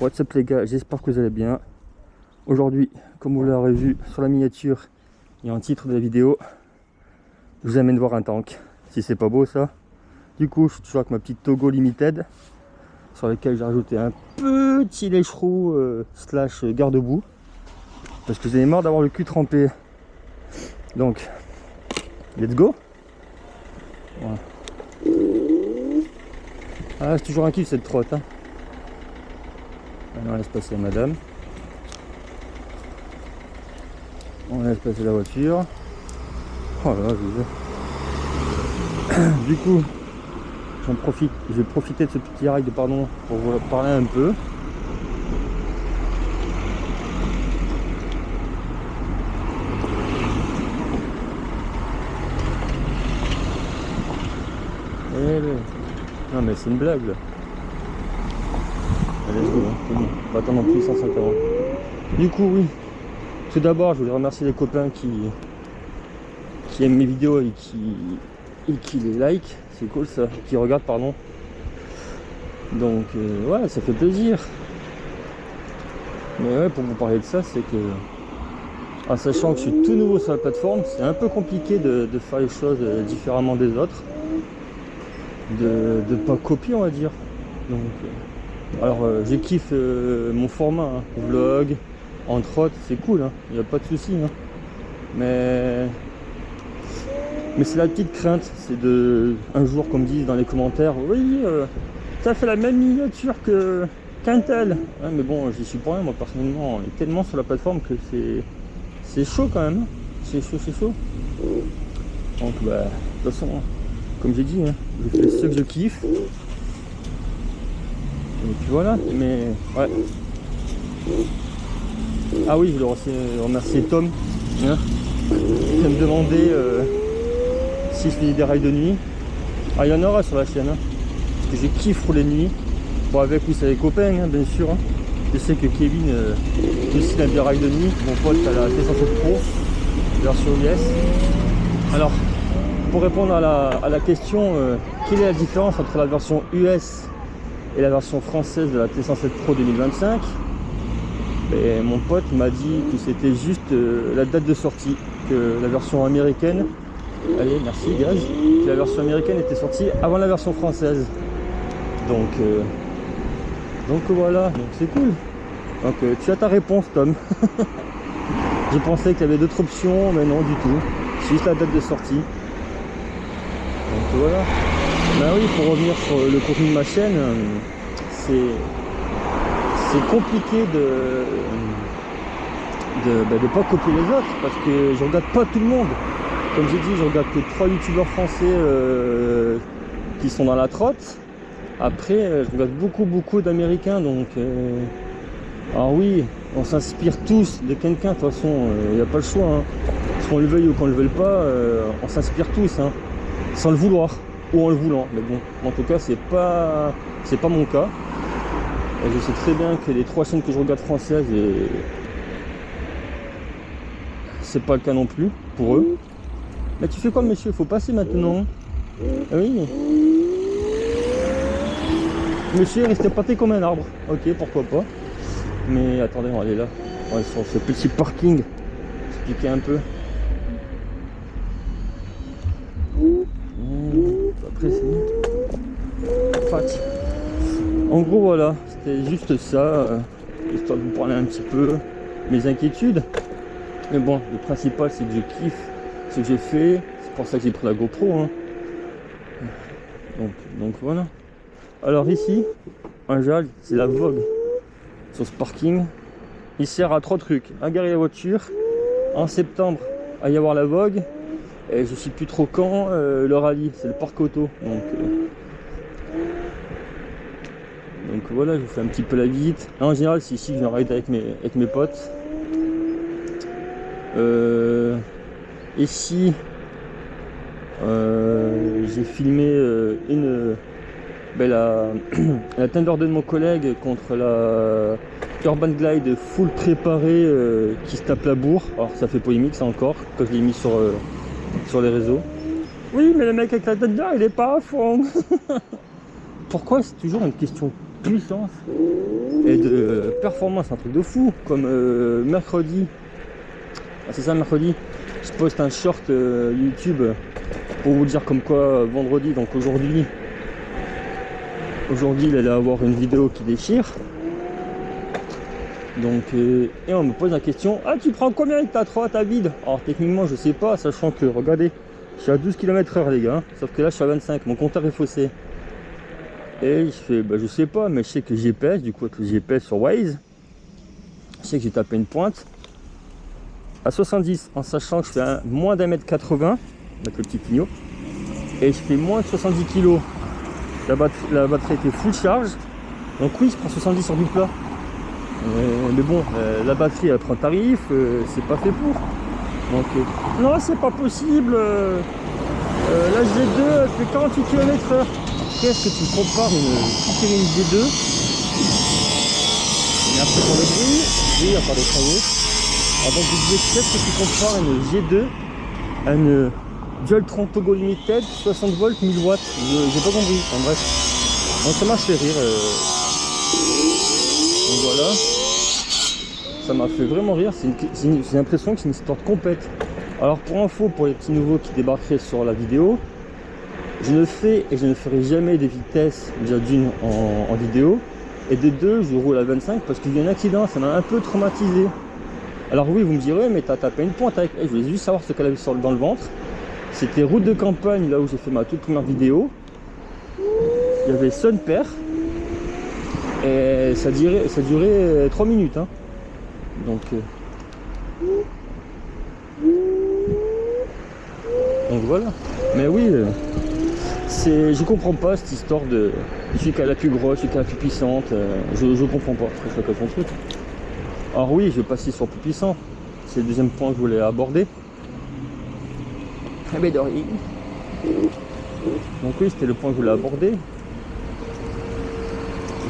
What's up les gars, j'espère que vous allez bien. Aujourd'hui, comme vous l'aurez vu sur la miniature et en titre de la vidéo, je vous amène voir un tank. Si c'est pas beau ça. Du coup, je suis toujours avec ma petite Togo Limited, sur laquelle j'ai rajouté un petit lèche-roue slash garde-boue. Parce que j'en ai marre d'avoir le cul trempé. Donc, let's go. Voilà. Ah, c'est toujours un kiff cette trotte. Hein. On laisse passer madame. On laisse passer la voiture. Oh là là, du coup, j'en profite. Je vais profiter de ce petit ride pour vous parler un peu. Non mais c'est une blague là. Allez, go, hein, c'est bon. Pas attendre non plus 150. Du coup, oui. Tout d'abord, je voulais remercier les copains qui aiment mes vidéos et qui les like. C'est cool ça. Qui regardent, pardon. Donc, ouais, ça fait plaisir. Mais ouais, pour vous parler de ça, c'est que, en sachant que je suis tout nouveau sur la plateforme, c'est un peu compliqué de faire les choses différemment des autres. De pas copier, on va dire. Donc, alors, je kiffe mon format, hein, vlog, entre autres, c'est cool, il n'y a pas de souci. Hein. Mais c'est la petite crainte, c'est de un jour qu'on me dise dans les commentaires, oui, ça fait la même miniature qu'un tel. Ouais, mais bon, j'y suis pour rien, moi personnellement, on est tellement sur la plateforme que c'est chaud quand même. Hein. C'est chaud. Donc, bah, de toute façon, comme j'ai dit, hein, je fais ce que je kiffe. Et puis voilà, mais ouais. Ah oui, je voulais aussi remercier Tom, hein, qui me demandait si je faisais des rides de nuit. Ah, il y en aura sur la chaîne, hein, parce que je kiffe rouler de nuit. Bon, avec lui, c'est les copains, hein, bien sûr. Hein. Je sais que Kevin aussi a des rides de nuit. Mon pote a la T107 Pro, version US. Alors, pour répondre à la question, quelle est la différence entre la version US et la version française de la T107 Pro 2025? Et mon pote m'a dit que c'était juste la date de sortie, que la version américaine, allez merci Gaz, que la version américaine était sortie avant la version française. Donc voilà, donc c'est cool. Donc tu as ta réponse Tom. J'ai pensé qu'il y avait d'autres options, mais non du tout. C'est juste la date de sortie. Donc voilà. Ben oui, pour revenir sur le contenu de ma chaîne, c'est compliqué de pas copier les autres, parce que je regarde pas tout le monde. Comme j'ai dit, je regarde que 3 youtubeurs français qui sont dans la trotte. Après, je regarde beaucoup d'américains, donc alors oui, on s'inspire tous de quelqu'un, de toute façon, il n'y a pas le choix, hein. Qu'on le veuille ou qu'on le veuille pas, on s'inspire tous, hein, sans le vouloir ou en le voulant. Mais bon, en tout cas, c'est pas mon cas. Et je sais très bien que les 3 chaînes que je regarde françaises, c'est pas le cas non plus pour eux. Mais tu fais quoi, monsieur? Faut passer maintenant. Ah oui. Monsieur, restez pâté comme un arbre. Ok, pourquoi pas. Mais attendez, on va aller là. On va aller sur ce petit parking. Expliquer un peu. Après, c'est bon. En gros, voilà. C'était juste ça. Histoire de vous parler un petit peu mes inquiétudes. Mais bon, le principal, c'est que je kiffe ce que j'ai fait. C'est pour ça que j'ai pris la GoPro. Hein. Donc voilà. Alors ici, un JAL, c'est la Vogue. Sur ce parking, il sert à 3 trucs. À garer la voiture, en septembre, à y avoir la Vogue, et je sais plus trop quand, le rallye, c'est le parc auto. Donc voilà, je vous fais un petit peu la visite. En général, c'est ici que je viens ride avec mes potes. Ici, j'ai filmé la Thunder de mon collègue contre la Urban Glide full préparée qui se tape la bourre. Alors ça fait polémique ça encore, quand je l'ai mis sur les réseaux. Oui mais le mec avec la Thunder il est pas à fond. Pourquoi c'est toujours une question puissance et de performance, un truc de fou. Comme mercredi, c'est ça, mercredi, je poste un short YouTube pour vous dire comme quoi vendredi, donc aujourd'hui il allait avoir une vidéo qui déchire. Donc et on me pose la question, ah, tu prends combien avec ta trotte à vide? Alors techniquement je sais pas, sachant que regardez, je suis à 12 km/h les gars, sauf que là je suis à 25, mon compteur est faussé. Et je fais, bah, je sais pas, mais je sais que GPS, du coup avec le GPS sur Waze, je sais que j'ai tapé une pointe à 70, en sachant que je fais moins d'1 m 80 avec le petit clignot, et je fais moins de 70 kg. La batterie était full charge, donc oui, je prends 70 sur du plat. Mais bon, la batterie elle prend tarif, c'est pas fait pour. Donc non, c'est pas possible. La G2 elle fait 48 km/h. Qu'est-ce que tu compares une Citroën G2? Et après pour le bruit, oui, à part des travaux. Alors donc je disais, qu'est-ce que tu compares une G2 à une Dualtron Togo Limited 60 volts 1000 watts? J'ai pas compris. Enfin bref. Donc ça m'a fait rire. Donc voilà. Ça m'a fait vraiment rire. J'ai l'impression que c'est une histoire complète. Alors pour info, pour les petits nouveaux qui débarqueraient sur la vidéo, je ne fais et je ne ferai jamais des vitesses, déjà d'une en vidéo, et de deux, je roule à 25 parce qu'il y a eu un accident, ça m'a un peu traumatisé. Alors oui, vous me direz, mais t'as tapé une pointe avec. Je voulais juste savoir ce qu'elle avait dans le ventre. C'était route de campagne, là où j'ai fait ma toute première vidéo. Il y avait son père. Et ça durait 3 minutes. Hein. Donc voilà. Mais oui, je comprends pas cette histoire de celui qui a la plus grosse, celui qui a la plus puissante. Je comprends pas. Chacun son truc. Alors oui, je vais passer sur plus puissant. C'est le deuxième point que je voulais aborder. Donc oui, c'était le point que je voulais aborder.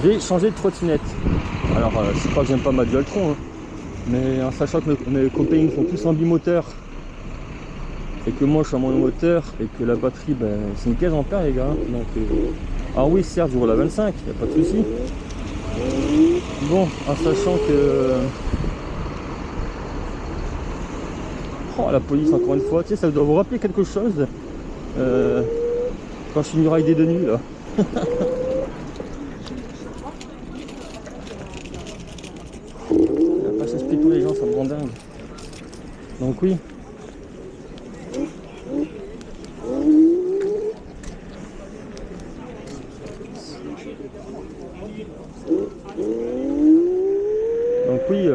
J'ai changé de trottinette. Alors c'est pas que j'aime pas ma Dualtron, hein, mais en sachant que mes copains sont tous en bimoteur et que moi je suis en monomoteur et que la batterie, ben, c'est une 15 ampères les gars. Donc ah oui, certes je roule à 25, il n'y a pas de souci. Bon, en sachant que oh, la police encore une fois, tu sais, ça doit vous rappeler quelque chose quand je suis venu rider de nuit là. La passage piéton, les gens, ça me rend dingue. Donc oui. Donc oui,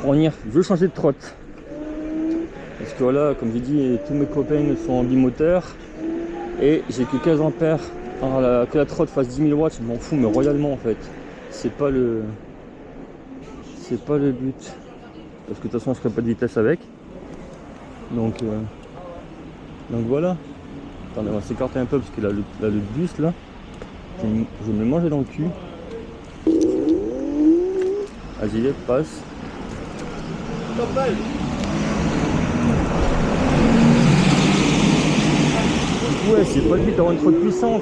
on y est. Je veux changer de trotte. Parce que voilà, comme j'ai dit, tous mes copains sont en bimoteur. Et j'ai que 15 ampères. Alors que la trotte fasse 10 000 watts, je m'en fous, mais royalement en fait. C'est pas le but. Parce que de toute façon, je ferai pas de vitesse avec. Donc voilà. Attendez, on va s'écarter un peu parce qu'il a le bus là. Je vais me le manger dans le cul. Vas-y, passe. Ouais, c'est pas le but d'avoir une trotte puissante.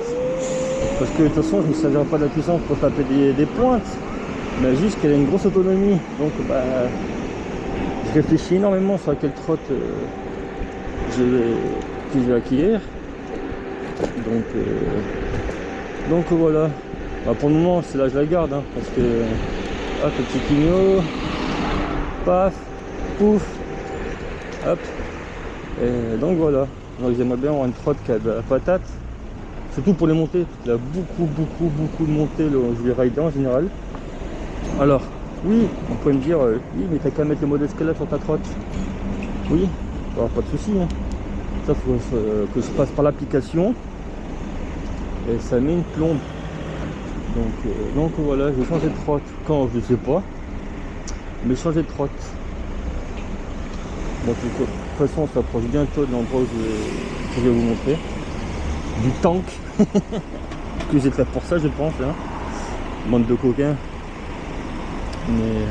Parce que de toute façon, je ne me servirai pas de la puissance pour taper des pointes. Mais juste qu'elle a une grosse autonomie. Donc bah, je réfléchis énormément sur quelle trotte je vais acquérir. Donc voilà. Bah, pour le moment, c'est là je la garde. Hein, parce que hop, le petit clignot. Paf, pouf. Hop. Et donc voilà. Donc j'aimerais bien avoir une trotte qui a de la patate. Surtout pour les montées. Il y a beaucoup de montées là, je vais rider en général. Alors, oui, on pourrait me dire, oui, mais t'as qu'à mettre le mode escalade sur ta trotte. Oui, alors pas de souci. Hein. Ça, faut que je passe par l'application. Et ça met une plombe. Donc voilà, je vais changer de trotte. Quand, je sais pas. Mais changer de trotte. Bon, de toute façon, on s'approche bientôt de l'endroit où je vais vous montrer. Du tank. Que j'ai fait pour ça, je pense. Hein. Bande de coquins. Mais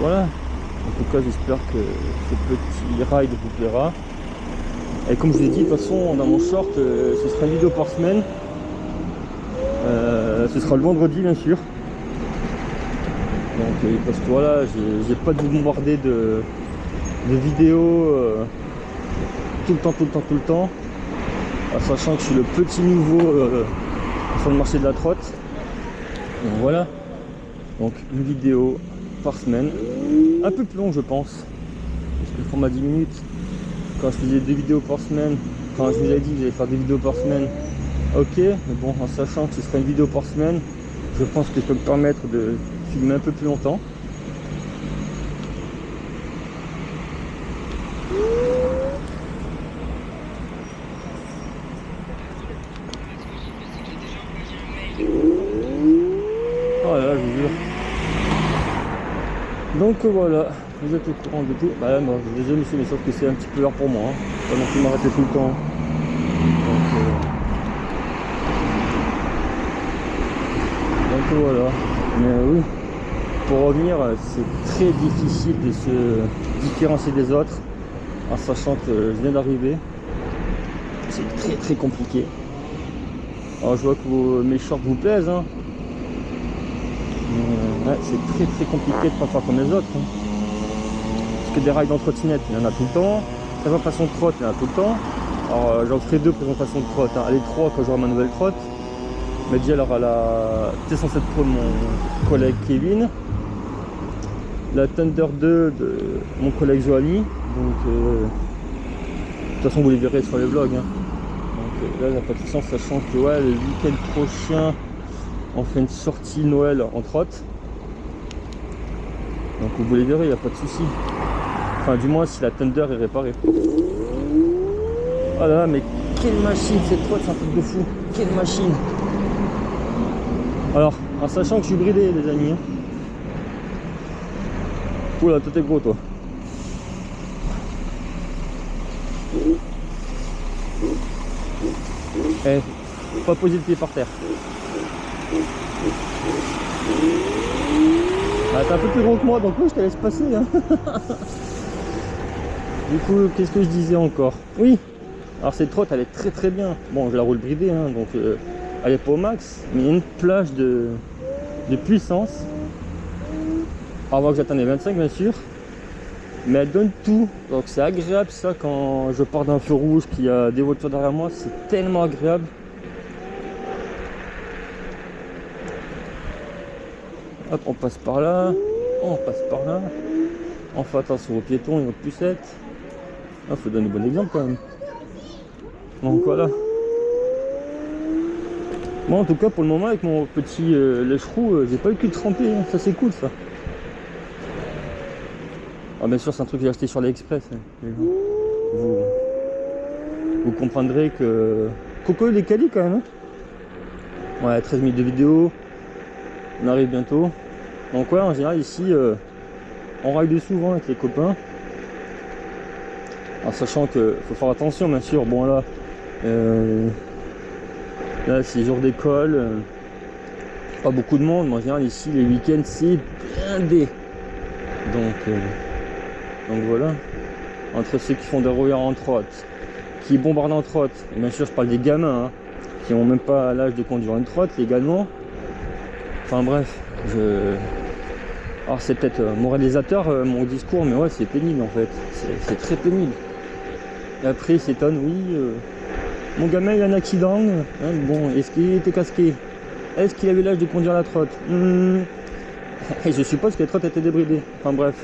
voilà. En tout cas, j'espère que ce petit ride vous plaira. Et comme je l'ai dit, de toute façon, dans mon short, ce sera une vidéo par semaine. Ce sera le vendredi bien sûr. Donc parce que voilà, j'ai pas dû bombarder de vidéos tout le temps. Sachant que je suis le petit nouveau sur le marché de la trotte. Donc voilà. Donc une vidéo par semaine. Un peu plus long je pense. Parce que le format 10 minutes. Quand je faisais 2 vidéos par semaine, quand je vous ai dit que j'allais faire 2 vidéos par semaine, ok, mais bon, en sachant que ce sera une vidéo par semaine, je pense que je peux me permettre de filmer un peu plus longtemps. Voilà, je vous jure. Donc voilà, vous êtes au courant de tout. Bah là, moi, je suis désolé monsieur, mais sauf que c'est un petit peu l'heure pour moi. Hein. Pas non plus m'arrêter tout le temps. Donc voilà. Mais oui, pour revenir, c'est très difficile de se différencier des autres en sachant que je viens d'arriver. C'est très compliqué. Alors je vois que mes shorts vous plaisent. Hein. Ouais, c'est très compliqué de ne pas faire comme les autres. Hein. Parce que des rails en trottinette, il y en a tout le temps. Présentation de trotte, il y en a tout le temps. Alors j'en ferai 2 présentations de trotte. Hein. Les 3 quand j'aurai ma nouvelle trotte. Mais déjà alors c'était censé être pour mon collègue Kevin. La Thunder 2 de mon collègue Joanie. Donc de toute façon vous les verrez sur les vlogs. Hein. Donc là il n'y a pas de sens, sachant que ouais, le week-end prochain on fait une sortie Noël en trotte. Donc vous les verrez, il n'y a pas de souci. Enfin du moins si la Thunder est réparée. Oh là là, mais quelle machine cette trotte, c'est un truc de fou. Quelle machine. Alors, en sachant que je suis bridé les amis. Hein. Oula, toi t'es gros toi. Eh, faut pas poser le pied par terre. Ah, t'es un peu plus gros que moi, donc oui, je te laisse passer. Hein. Du coup, qu'est-ce que je disais encore? Oui, alors cette trotte, elle est très bien. Bon, je la roule bridée, hein, donc elle est pas au max, mais il y a une plage de puissance. Avant que j'atteigne les 25, bien sûr. Mais elle donne tout, donc c'est agréable ça quand je pars d'un feu rouge, qu'il y a des voitures derrière moi, c'est tellement agréable. Hop, on passe par là, on passe par là, on fait attention aux piétons et aux pucettes. Il faut donner un bon exemple quand même. Donc voilà. Moi en tout cas pour le moment avec mon petit lèche-roue, j'ai pas eu le cul de tremper, hein. Ça c'est cool ça. Ah, bien sûr c'est un truc que j'ai acheté sur l'Express. Hein. Vous comprendrez que Coco il est quali quand même. Hein. Ouais, 13 minutes de vidéo. On arrive bientôt. Donc ouais, en général ici on ride souvent avec les copains. En sachant que faut faire attention bien sûr. Bon là là c'est jour d'école. Pas beaucoup de monde, mais en général ici les week-ends c'est blindé. Donc voilà. Entre ceux qui font des rouillards en trotte, qui bombardent en trotte, et bien sûr je parle des gamins hein, qui n'ont même pas l'âge de conduire une trotte légalement. Enfin bref, alors c'est peut-être moralisateur mon discours, mais ouais c'est pénible en fait, c'est très pénible. Et après ils s'étonnent, oui, mon gamin il a un accident, hein, bon, est-ce qu'il était casqué? Est-ce qu'il avait l'âge de conduire la trotte? Et je suppose que la trotte était débridée. Enfin bref,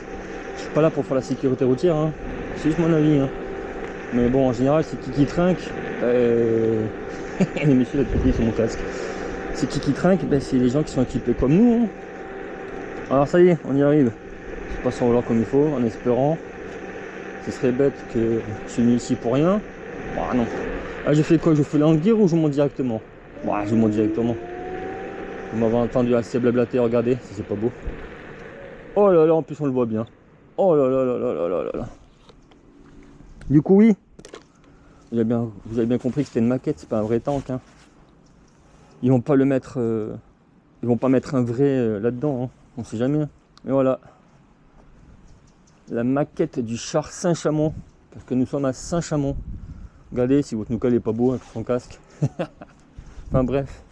je suis pas là pour faire la sécurité routière, hein. C'est juste mon avis. Hein. Mais bon, en général, c'est qui trinque. Les messieurs, là, sur mon casque. C'est qui trinque, c'est les gens qui sont équipés comme nous. Hein. Alors ça y est, on y arrive. Je passe en roulant comme il faut, en espérant. Ce serait bête que je suis venu ici pour rien. Bah non. Ah, je fais quoi? Je fais l'anguille ou je monte directement? Bah, je monte directement. Vous m'avez entendu assez blablater, regardez, c'est pas beau. Oh là là, en plus on le voit bien. Oh là là là là là là là. Du coup oui, vous avez bien compris que c'était une maquette, c'est pas un vrai tank. Hein. Ils vont pas le mettre, ils vont pas mettre un vrai là-dedans, hein. On sait jamais. Mais voilà, la maquette du char Saint-Chamond, parce que nous sommes à Saint-Chamond. Regardez si votre noucal est pas beau avec son casque. Enfin bref.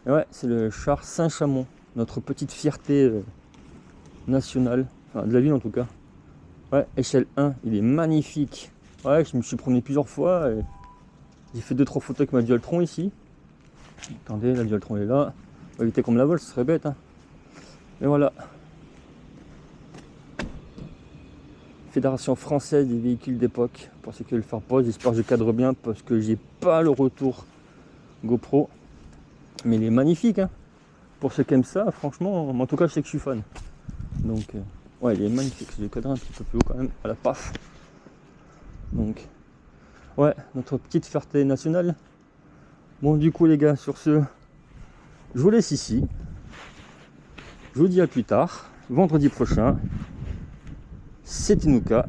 Ouais, c'est le char Saint-Chamond, notre petite fierté nationale, enfin de la ville en tout cas. Ouais, échelle 1, il est magnifique. Ouais, je me suis promené plusieurs fois. Et j'ai fait 2-3 photos avec ma Dualtron ici. Attendez, la Dualtron est là. On va éviter qu'on me la vole, ce serait bête. Hein. Et voilà. Fédération française des véhicules d'époque. Pour ceux qui veulent faire pause, j'espère que je cadre bien parce que j'ai pas le retour GoPro. Mais il est magnifique. Hein. Pour ceux qui aiment ça, franchement, en tout cas, je sais que je suis fan. Donc, ouais, il est magnifique. Je vais cadrer un petit peu plus haut quand même, à la paf. Donc, ouais, notre petite fierté nationale. Bon, du coup, les gars, sur ce, je vous laisse ici. Je vous dis à plus tard, vendredi prochain. C'était Nuka.